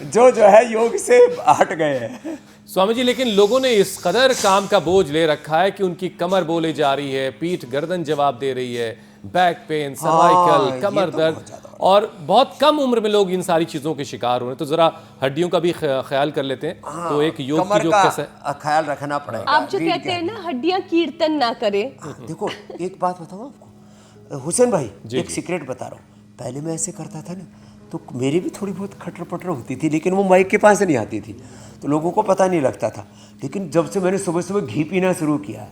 जो है योग से हट गए हैं। स्वामी जी, लेकिन लोगों ने इस कदर काम का बोझ ले रखा है कि उनकी कमर बोले जा रही है, पीठ गर्दन जवाब दे रही है, बैक पेन, सर्वाइकल, कमर दर्द, और बहुत कम उम्र में लोग इन सारी चीजों के शिकार हो रहे हैं। तो जरा हड्डियों का भी ख्याल कर लेते हैं। तो एक योग की जो कैसे ख्याल रखना पड़ेगा। आप जो कहते हैं ना, हड्डियां कीर्तन ना करें। देखो एक बात बताऊं आपको हुसैन भाई, एक सीक्रेट बता रहा हूँ। पहले मैं ऐसे करता था ना, तो मेरी भी थोड़ी बहुत खटर पटर होती थी, लेकिन वो माइक के पास नहीं आती थी, तो लोगों को पता नहीं लगता था। लेकिन जब से मैंने सुबह सुबह घी पीना शुरू किया,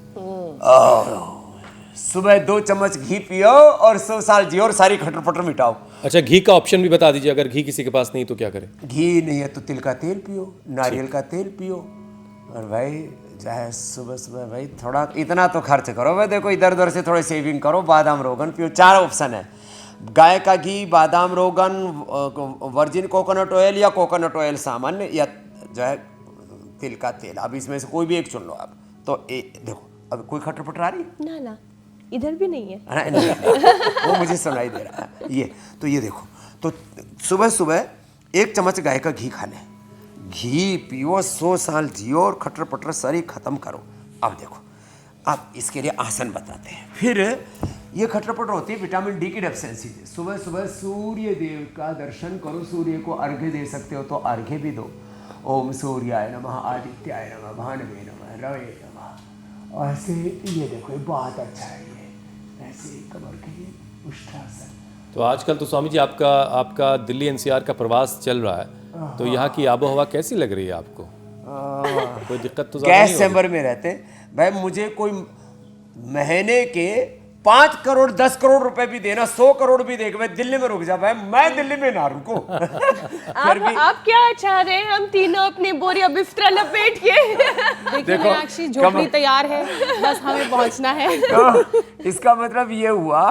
सुबह 2 चम्मच घी पियो और 100 साल जियो और सारी खटर पटर मिटाओ। अच्छा, घी का ऑप्शन भी बता दीजिए, अगर घी किसी के पास नहीं तो क्या करें? घी नहीं है तो तिल का तेल पियो, नारियल का तेल पियो, और भाई चाहे सुबह सुबह भाई थोड़ा इतना तो खर्च करो भाई। देखो इधर उधर से थोड़ी सेविंग करो, बादाम रोगन पियो। 4 ऑप्शन है, गाय का घी, बादाम रोगन, वर्जिन कोकोनट ऑयल या कोकोनट ऑयल सामान्य, या जो है तिल का तेल। अब इसमें से कोई भी एक चुन लो आप। तो देखो अब कोई खटर पटर आ रही है? ना इधर भी नहीं है। नहीं, वो मुझे सुनाई दे रहा है। ये तो ये देखो, तो सुबह सुबह 1 चम्मच गाय का घी खा लें, घी पियो, 100 साल जियो और खटर पटर सारी खत्म करो। अब देखो, अब इसके लिए आसन बताते हैं। फिर ये खटर पटर होती है विटामिन डी की डेफिशिएंसी से। सुबह सुबह सूर्य देव का दर्शन करो, सूर्य को अर्घ्य दे सकते हो तो अर्घ्य भी दो। ओम सूर्याय नमः, आदित्याय नमः, भानवे नमः, रवे नमः। और ऐसे ये देखो, ये बहुत अच्छा है, ये ऐसे कमर के लिए उष्ठासन। तो आजकल तो स्वामी जी आपका दिल्ली एनसीआर का प्रवास चल रहा है, तो यहाँ की आबो हवा कैसी लग रही है आपको? कोई दिक्कत तो ज़्यादा नहीं गैस चैम्बर में रहते भाई, मुझे कोई महीने के 5 करोड़ 10 करोड़ रुपए भी देना, 100 करोड़ भी देगा, मैं दिल्ली में रुक जा भाई, मैं दिल्ली में ना रुकूं। आप क्या चाह रहे हैं? हम तीनों अपनी बोरिया बिस्तरा लपेट के देखिए मीनाक्षी, झोपड़ी तैयार है, बस हमें पहुंचना है। तो इसका मतलब ये हुआ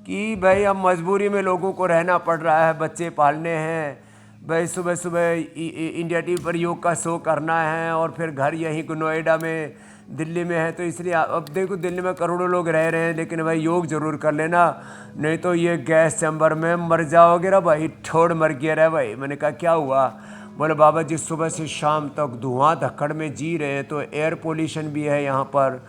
कि भाई अब मजबूरी में लोगों को रहना पड़ रहा है, बच्चे पालने हैं भाई, सुबह सुबह इंडिया टीवी पर योग का शो करना है और फिर घर यहीं नोएडा में, दिल्ली में है। तो इसलिए अब देखो, दिल्ली में करोड़ों लोग रह रहे हैं, लेकिन भाई योग जरूर कर लेना, नहीं तो ये गैस चैम्बर में मर जाओगे ना भाई, ठोड़ मर गया रहा भाई। मैंने कहा क्या हुआ? बोले बाबा जी सुबह से शाम तक धुआं धक्कड़ में जी रहे हैं, तो एयर पोल्यूशन भी है यहाँ पर,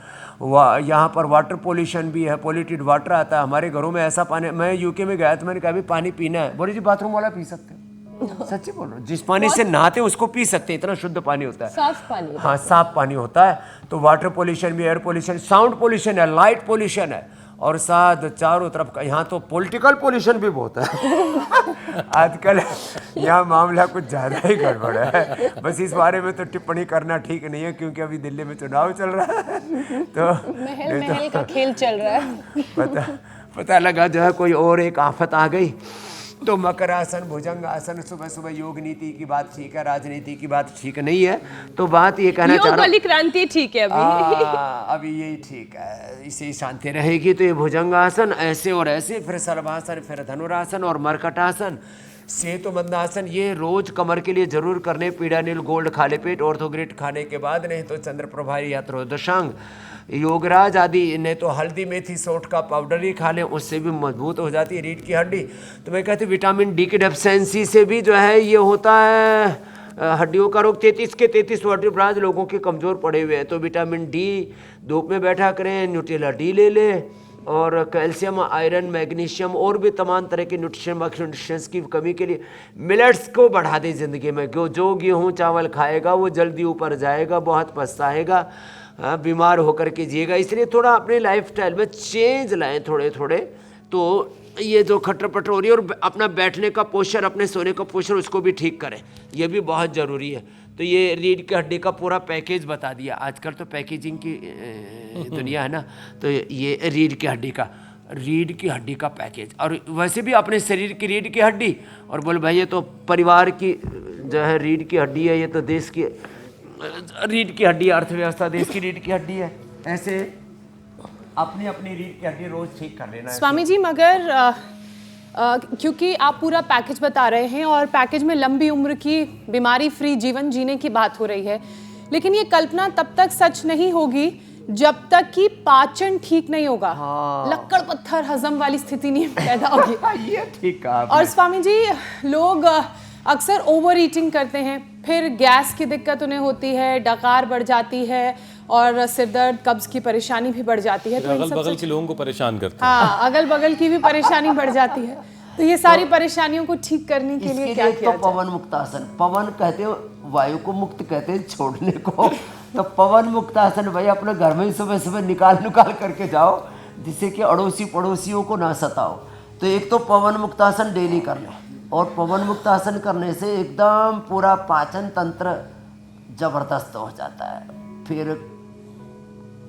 यहाँ पर वाटर पोल्यूशन भी है, पोल्यूटेड वाटर आता है हमारे घरों में। ऐसा पानी, मैं यूके में गया तो मैंने कहा भी पानी पीना है, बोले जी बाथरूम वाला पी सकते हैं। सच्ची बोल रहा हूँ, जिस पानी से नहाते हैं उसको पी सकते हैं, इतना शुद्ध पानी होता है, साफ पानी। हाँ साफ पानी होता है। तो वाटर पोल्यूशन भी, एयर पोल्यूशन, साउंड पोल्यूशन है, लाइट पोल्यूशन है, और साथ चारों तरफ का, यहाँ तो पॉलिटिकल पोल्यूशन भी बहुत है। आजकल यहाँ मामला कुछ ज़्यादा ही गड़बड़ है। बस इस बारे में तो टिप्पणी करना ठीक नहीं है, क्योंकि अभी दिल्ली में चुनाव चल रहा है, तो महल का खेल चल रहा है। पता लगा जो है कोई और एक आफत आ गई, तो मकर आसन, भुजंग आसन, सुबह सुबह योग नीति की बात ठीक है, राजनीति की बात ठीक नहीं है। तो बात ये कहना चाह रहा हूँ, योग वाली क्रांति ठीक है अभी यही ठीक है, इसे ही शांति रहेगी। तो ये भुजंग आसन ऐसे और ऐसे, फिर सर्वासन, फिर धनुरासन और मरकट आसन, सेतुबंध आसन, ये रोज कमर के लिए जरूर करने। पीड़ानिल गोल्ड खाले पेट, ऑर्थोग्रिट खाने के बाद, नहीं तो चंद्र प्रभारी या त्रयोदशांग, योगराज आदि, नहीं तो हल्दी मेथी सौंठ का पाउडर ही खा लें, उससे भी मजबूत हो जाती है रीढ़ की हड्डी। तो मैं कहती हूँ विटामिन डी की डेफिशिएंसी से भी जो है ये होता है हड्डियों का रोग। 33 के 33 वर्टिब्राज लोगों के कमज़ोर पड़े हुए हैं, तो विटामिन डी धूप में बैठा करें, न्यूट्रेला डी ले लें, और कैल्शियम, आयरन, मैग्नीशियम और भी तमाम तरह के न्यूट्रिशंस की कमी के लिए मिलेट्स को बढ़ा दें ज़िंदगी में। जो गेहूँ चावल खाएगा वो जल्दी ऊपर जाएगा, बहुत पछताएगा, बीमार होकर के जिएगा। इसलिए थोड़ा अपने लाइफस्टाइल में चेंज लाएं थोड़े थोड़े। तो ये जो खटर पटर हो रही है, और अपना बैठने का पोस्चर, अपने सोने का पोस्चर, उसको भी ठीक करें, ये भी बहुत ज़रूरी है। तो ये रीढ़ की हड्डी का पूरा पैकेज बता दिया। आजकल तो पैकेजिंग की दुनिया है ना, तो ये रीढ़ की हड्डी का पैकेज, और वैसे भी अपने शरीर की रीढ़ की हड्डी, और बोल भाई ये तो परिवार की जो है रीढ़ की हड्डी है, ये तो देश की रीढ़ की हड्डी, अर्थव्यवस्था देश की रीढ़ की हड्डी है। ऐसे अपनी अपनी रीढ़ की हड्डी रोज ठीक कर लेना है। स्वामी जी, मगर क्योंकि आप पूरा पैकेज बता रहे हैं और पैकेज में लंबी उम्र की बीमारी फ्री जीवन जीने की बात हो रही है, लेकिन ये कल्पना तब तक सच नहीं होगी जब तक कि पाचन ठीक नहीं होगा। लक्कड़ पत्थर हजम वाली स्थिति नहीं पैदा होगी। ये ठीक कहा आपने। और स्वामी जी, लोग अक्सर ओवर ईटिंग करते हैं, फिर गैस की दिक्कत उन्हें होती है, डकार बढ़ जाती है, और सिरदर्द, कब्ज की परेशानी भी बढ़ जाती है। तो अगल बगल के लोगों को परेशान करते हैं। हाँ, अगल बगल की भी परेशानी बढ़ जाती है। तो ये सारी परेशानियों को ठीक करने के लिए क्या किया जाए? पवन मुक्तासन, पवन कहते हैं वायु को, मुक्त कहते हैं छोड़ने को। तो पवन मुक्तासन भाई अपने घर में ही सुबह सुबह निकाल करके जाओ, जिससे कि अड़ोसी पड़ोसियों को ना सताओ। तो एक तो पवन मुक्तासन डेली कर लें, और पवन मुक्तासन करने से एकदम पूरा पाचन तंत्र जबरदस्त हो जाता है। फिर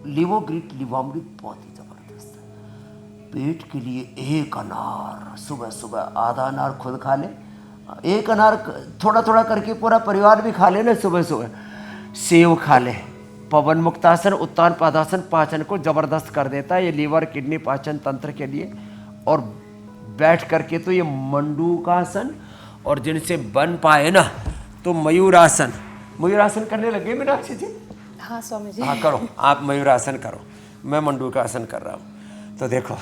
लिवोग्रिट, लिवामृत बहुत ही जबरदस्त है। पेट के लिए 1 अनार, सुबह सुबह आधा अनार खुद खा ले, 1 अनार थोड़ा थोड़ा करके पूरा परिवार भी खा ले ना सुबह सुबह। सेव खा ले। पवन मुक्तासन, उत्तान पादासन पाचन को जबरदस्त कर देता है, ये लीवर, किडनी, पाचन तंत्र के लिए। और बैठ करके तो ये मंडूकासन, और जिनसे बन पाए ना तो मयूरासन। मयूरासन करने लगे मीनाक्षी जी? हाँ स्वामी जी। हाँ करो, आप मयूरासन करो, मैं मंडूकासन कर रहा हूँ। तो देखो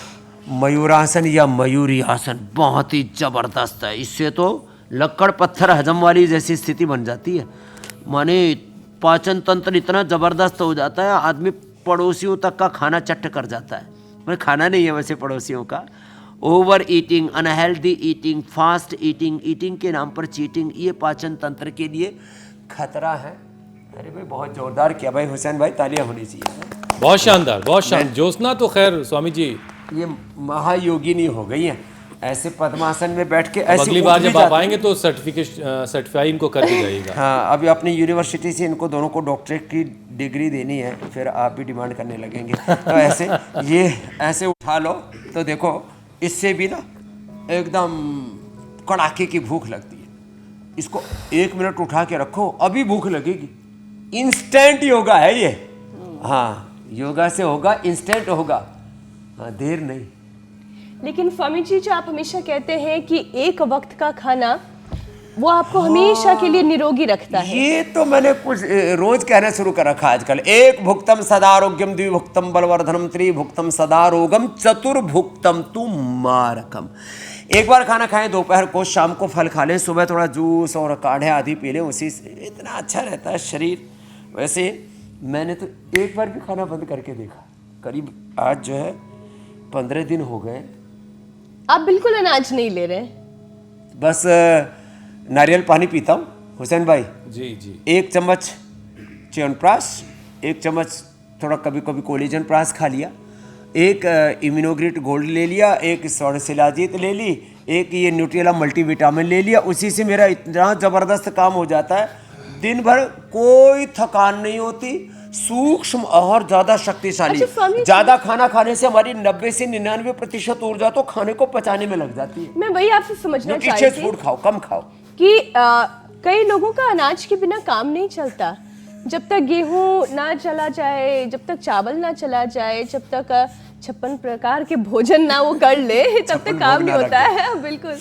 मयूरासन या मयूरी आसन बहुत ही जबरदस्त है। इससे तो लक्कड़ पत्थर हजम वाली जैसी स्थिति बन जाती है। माने पाचन तंत्र इतना ज़बरदस्त हो जाता है, आदमी पड़ोसियों तक का खाना चट कर जाता है। मैं खाना नहीं है वैसे पड़ोसियों का। Over eating, unhealthy eating, fast eating, eating के नाम पर चीटिंग, ये पाचन तंत्र के लिए खतरा है। अरे भाई बहुत जोरदार किया भाई हुसैन भाई, तालियां होनी चाहिए। बहुत शानदार, बहुत शानदार। ज्योत्सना तो खैर स्वामी जी ये महायोगिनी हो गई है, ऐसे पद्मासन में बैठ के ऐसे अगली बार जब आप आएंगे तो सर्टिफाई इनको करके जाइएगा। हाँ, अभी अपनी यूनिवर्सिटी से इनको दोनों को डॉक्टरेट की डिग्री देनी है, फिर आप भी डिमांड करने लगेंगे। तो ऐसे ये ऐसे उठा लो तो देखो इससे भी ना एकदम कड़ाके की भूख लगती है। इसको 1 मिनट उठा के रखो, अभी भूख लगेगी। इंस्टेंट योगा है ये। हाँ, योगा से होगा, इंस्टेंट होगा, हाँ, देर नहीं। लेकिन स्वामी जी, जो आप हमेशा कहते हैं कि एक वक्त का खाना वो आपको हमेशा के लिए निरोगी रखता है, ये तो मैंने कुछ रोज कहना शुरू कर रखा आजकल। एक भुक्तम सदारोग्यम, द्विभुक्तम बलवर्धनम, त्रिभुक्तम सदारोगम, चतुर्भुक्तम तु मारकम। एक बार खाना खाएं दोपहर को, शाम को फल खा लें, सुबह थोड़ा जूस और काढ़े आदि पी लें, उसी से इतना अच्छा रहता है शरीर। वैसे मैंने तो एक बार भी खाना बंद करके देखा, करीब आज जो है 15 दिन हो गए। आप बिल्कुल अनाज नहीं ले रहे हैं? बस नारियल पानी पीता हूँ हुसैन भाई। जी जी। 1 चम्मच च्यवनप्राश, 1 चम्मच थोड़ा कभी कभी कोलेजन प्राश खा लिया, 1 इम्यूनोग्रिट गोल्ड ले लिया, 1 स्वर्ण शिलाजीत ले ली, 1 ये न्यूट्रिला मल्टीविटामिन ले लिया। उसी से मेरा इतना ज़बरदस्त काम हो जाता है, दिन भर कोई थकान नहीं होती, सूक्ष्म और ज़्यादा शक्तिशाली। ज़्यादा खाना खाने से हमारी 90 से 99% ऊर्जा तो खाने को पचाने में लग जाती है। मैं वही आपसे समझना चाहती न्यूट्रिशियस थी फूड खाओ, कम खाओ कि कई लोगों का अनाज के बिना काम नहीं चलता। जब तक गेहूं ना चला जाए, जब तक चावल ना चला जाए, जब तक 56 प्रकार के भोजन ना वो कर ले, तब तक काम नहीं होता है। बिल्कुल।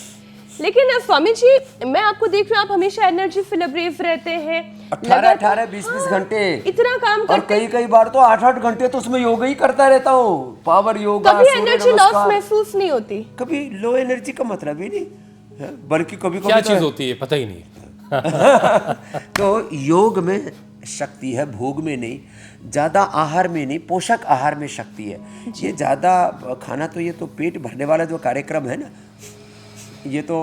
लेकिन स्वामी जी, मैं आपको देख रही हूँ, आप हमेशा एनर्जी फिलब्रेव रहते हैं, 18, 20 घंटे इतना काम करते और कई बार तो 8 घंटे तो उसमें योगा ही करता रहता हूँ, पावर योगा। कभी एनर्जी लॉस महसूस नहीं होती? कभी लो एनर्जी का मतलब ही नहीं है, बल्कि कभी क्या चीज होती है पता ही नहीं। तो योग में शक्ति है, भोग में नहीं, ज़्यादा आहार में नहीं, पोषक आहार में शक्ति है। ये ज़्यादा खाना तो ये तो पेट भरने वाला जो कार्यक्रम है ना, ये तो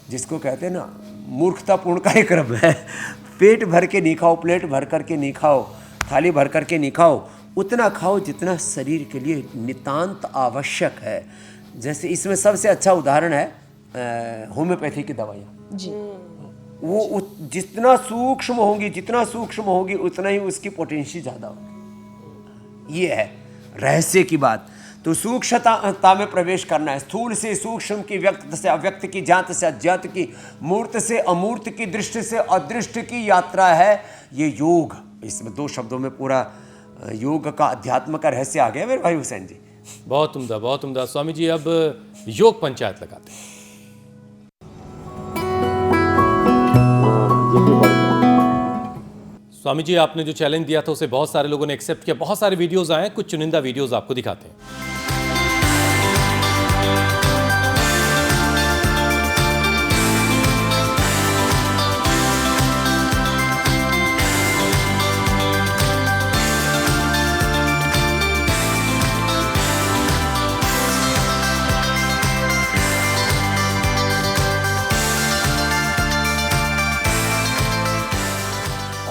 जिसको कहते हैं ना मूर्खतापूर्ण कार्यक्रम है। पेट भर के नहीं खाओ, प्लेट भर करके नहीं खाओ, थाली भर करके नहीं खाओ, उतना खाओ जितना शरीर के लिए नितांत आवश्यक है। जैसे इसमें सबसे अच्छा उदाहरण है होम्योपैथी की दवाइयाँ जी। वो जितना सूक्ष्म होगी उतना ही उसकी पोटेंशियल ज़्यादा होगी। ये है रहस्य की बात। तो सूक्ष्मता में प्रवेश करना है, स्थूल से सूक्ष्म की, व्यक्त से अव्यक्त की, जात से अज्ञात की, मूर्त से अमूर्त की, दृष्टि से अदृष्ट की यात्रा है ये योग। इसमें 2 शब्दों में पूरा योग का अध्यात्म का रहस्य आ गया मेरे भाई हुसैन जी। बहुत उम्दा, बहुत उम्दा। स्वामी जी, अब योग पंचायत लगाते हैं। स्वामी जी, आपने जो चैलेंज दिया था उसे बहुत सारे लोगों ने एक्सेप्ट किया, बहुत सारे वीडियोस आए हैं, कुछ चुनिंदा वीडियोस आपको दिखाते हैं।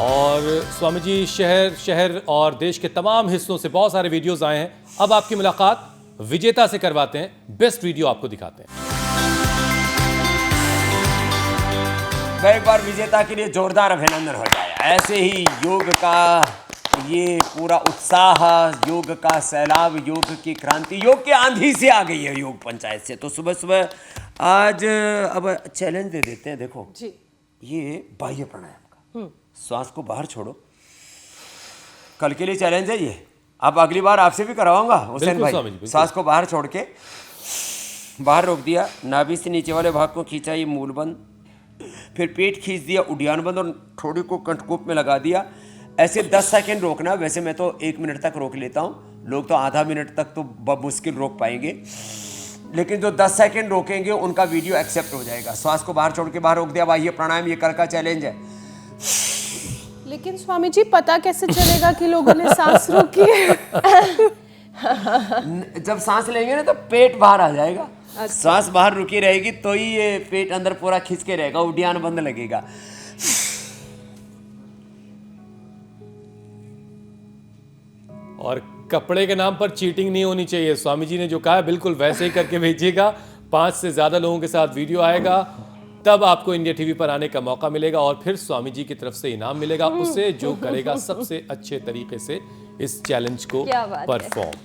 और स्वामी जी, शहर और देश के तमाम हिस्सों से बहुत सारे वीडियोस आए हैं। अब आपकी मुलाकात विजेता से करवाते हैं, बेस्ट वीडियो आपको दिखाते हैं। एक बार विजेता के लिए जोरदार अभिनंदन हो जाए। ऐसे ही योग का ये पूरा उत्साह, योग का सैलाब, योग की क्रांति, योग की आंधी से आ गई है योग पंचायत से। तो सुबह सुबह आज अब चैलेंज दे देते हैं। देखो जी, ये बाह्य प्राणायाम का, श्वास को बाहर छोड़ो, कल के लिए चैलेंज है ये। अब अगली बार आपसे भी करवाऊंगा हुसैन भाई। श्वास को बाहर छोड़ के बाहर रोक दिया, नाभि से नीचे वाले भाग को खींचा, ये मूल बंद, फिर पेट खींच दिया, उड्डयन बंद, और थोड़ी को कंठकूप में लगा दिया। ऐसे 10 सेकंड रोकना। वैसे मैं तो 1 मिनट तक रोक लेता हूँ, लोग तो आधा मिनट तक तो मुश्किल रोक पाएंगे। लेकिन जो 10 सेकंड रोकेंगे उनका वीडियो एक्सेप्ट हो जाएगा। श्वास को बाहर छोड़ के बाहर रोक दिया, भाई ये प्राणायाम, ये कल का चैलेंज है। लेकिन स्वामी जी पता कैसे चलेगा कि लोगों ने सांस रोकी है? जब सांस लेंगे ना तो पेट बाहर आ जाएगा। सांस बाहर रुकी रहेगी तो ही ये पेट अंदर पूरा खिंच के रहेगा, उड्डयन बंद लगेगा। और कपड़े के नाम पर चीटिंग नहीं होनी चाहिए। स्वामी जी ने जो कहा है बिल्कुल वैसे ही करके भेजिएगा। 5 से ज्यादा लोगों के साथ वीडियो आएगा, तब आपको इंडिया टीवी पर आने का मौका मिलेगा और फिर स्वामी जी की तरफ से इनाम मिलेगा उसे, जो करेगा सबसे अच्छे तरीके से इस चैलेंज को क्या बात है। परफॉर्म।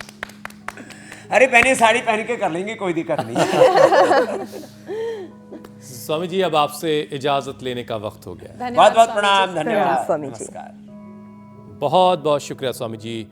अरे पहने साड़ी पहन के कर लेंगे, कोई दिक्कत नहीं। स्वामी जी अब आपसे इजाजत लेने का वक्त हो गया है। बहुत बहुत प्रणाम, धन्यवाद, स्वामी जी। नमस्कार। बहुत बहुत शुक्रिया स्वामी जी।